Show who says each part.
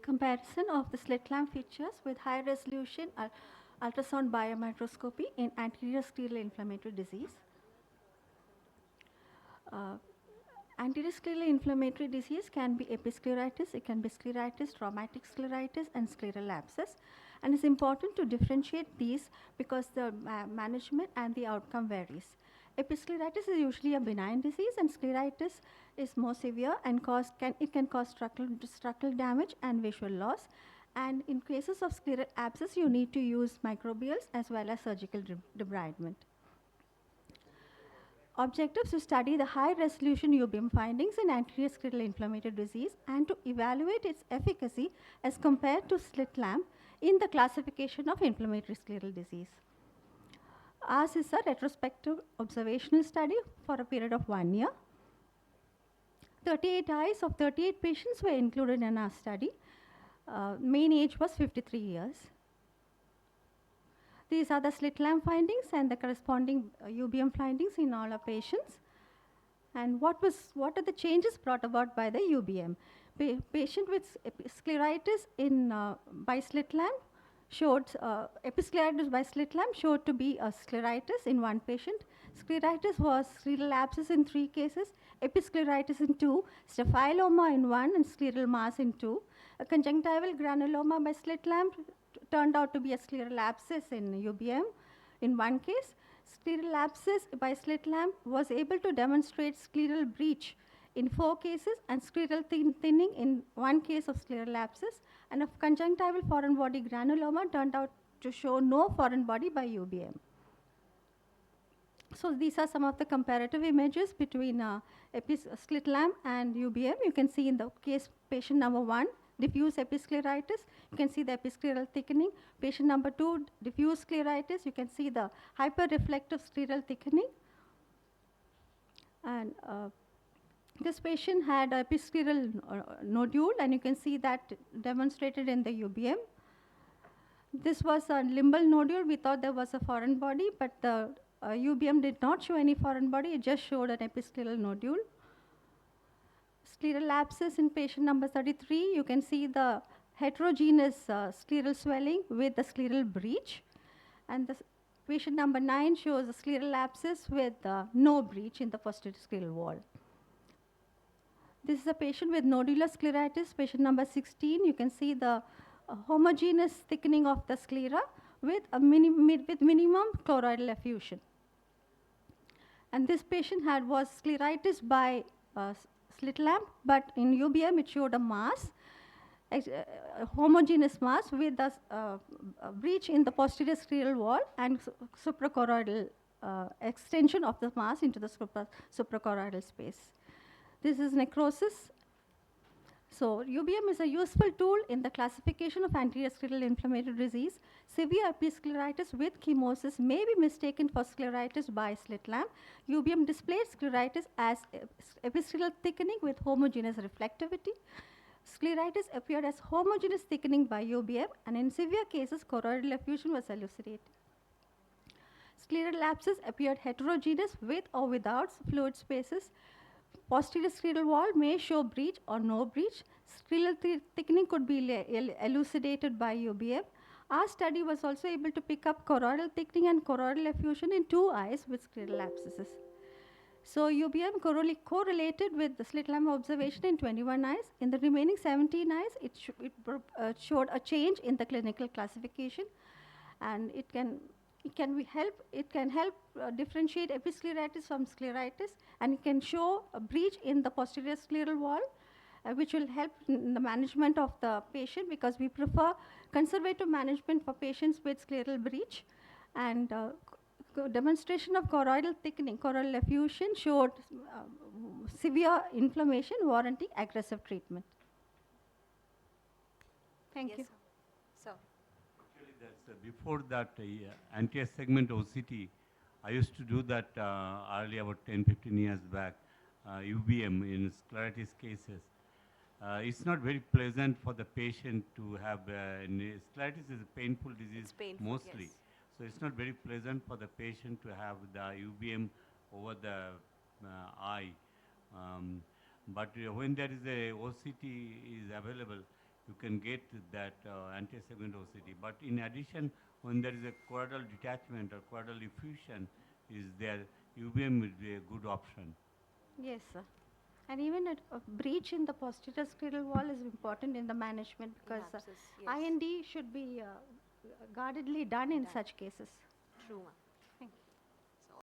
Speaker 1: Comparison of the slit lamp features with high resolution ultrasound biomicroscopy in anterior scleral inflammatory disease. Uh, Anterior scleral inflammatory disease can be episcleritis, it can be scleritis, traumatic scleritis, and scleral abscess. And it's important to differentiate these because the management and the outcome varies. Episcleritis is usually a benign disease, and scleritis is more severe and it can cause structural damage and visual loss. And in cases of scleral abscess, you need to use microbials as well as surgical debridement. Objectives to study the high resolution UBM findings in anterior scleral inflammatory disease and to evaluate its efficacy as compared to slit lamp in the classification of inflammatory scleral disease. Ours is a retrospective observational study for a period of 1 year. 38 eyes of 38 patients were included in our study. Mean age was 53 years. These are the slit lamp findings and the corresponding UBM findings in all our patients. And what are the changes brought about by the UBM? Patient with scleritis by slit lamp showed episcleritis by slit lamp showed to be a scleritis in one patient. Scleritis was scleral abscess in 3 cases, episcleritis in 2, staphyloma in 1, and scleral mass in 2. A conjunctival granuloma by slit lamp turned out to be a scleral abscess in UBM in 1 case. Scleral abscess by slit lamp was able to demonstrate scleral breach in 4 cases and scleral thinning in 1 case of scleral abscess, and of conjunctival foreign body granuloma turned out to show no foreign body by UBM. So these are some of the comparative images between slit lamp and UBM. You can see in the case patient number 1, diffuse episcleritis, you can see the episcleral thickening. Patient number 2, diffuse scleritis, you can see the hyperreflective scleral thickening. And this patient had a episcleral nodule, and you can see that demonstrated in the UBM. This was a limbal nodule. We thought there was a foreign body, but the UBM did not show any foreign body. It just showed an episcleral nodule. Scleral abscess in patient number 33, you can see the heterogeneous scleral swelling with the scleral breach. And the patient number 9 shows a scleral abscess with no breach in the posterior scleral wall. This is a patient with nodular scleritis, patient number 16. You can see the homogeneous thickening of the sclera with minimum choroidal effusion. And this patient was scleritis by slit lamp, but in UBM it showed a mass, a homogeneous mass with a breach in the posterior scleral wall and suprachoroidal extension of the mass into the suprachoroidal space. This is necrosis. So UBM is a useful tool in the classification of anterior scleral inflammatory disease. Severe episcleritis with chemosis may be mistaken for scleritis by slit lamp. UBM displayed scleritis as episcleral thickening with homogeneous reflectivity. Scleritis appeared as homogeneous thickening by UBM, and in severe cases, choroidal effusion was elucidated. Scleral abscess appeared heterogeneous with or without fluid spaces. Posterior scleral wall may show breach or no breach. Scleral thickening could be elucidated by UBM. Our study was also able to pick up choroidal thickening and choroidal effusion in 2 eyes with scleral abscesses. So UBM correlated with the slit lamp observation in 21 eyes. In the remaining 17 eyes, it showed a change in the clinical classification, and it can help differentiate episcleritis from scleritis, and it can show a breach in the posterior scleral wall, which will help in the management of the patient, because we prefer conservative management for patients with scleral breach. And demonstration of choroidal thickening, choroidal effusion showed severe inflammation warranting aggressive treatment. Thank you.
Speaker 2: So.
Speaker 3: Actually, that's before that anterior segment OCT, I used to do that early, about 10-15 years back, UBM in scleritis cases. It's not very pleasant for the patient to have, scleritis is a painful disease.
Speaker 2: It's painful,
Speaker 3: mostly.
Speaker 2: yes.
Speaker 3: So it's not very pleasant for the patient to have the UBM over the eye. But when there is a OCT is available, you can get that anterior segment OCT. But in addition, when there is a choroidal detachment or choroidal effusion is there, UVM will be a good option.
Speaker 1: Yes, sir. And even a breach in the posterior scleral wall is important in the management
Speaker 2: In
Speaker 1: because
Speaker 2: abscess, yes.
Speaker 1: IND should be guardedly done in
Speaker 2: Done.
Speaker 1: such cases.
Speaker 2: True, ma'am.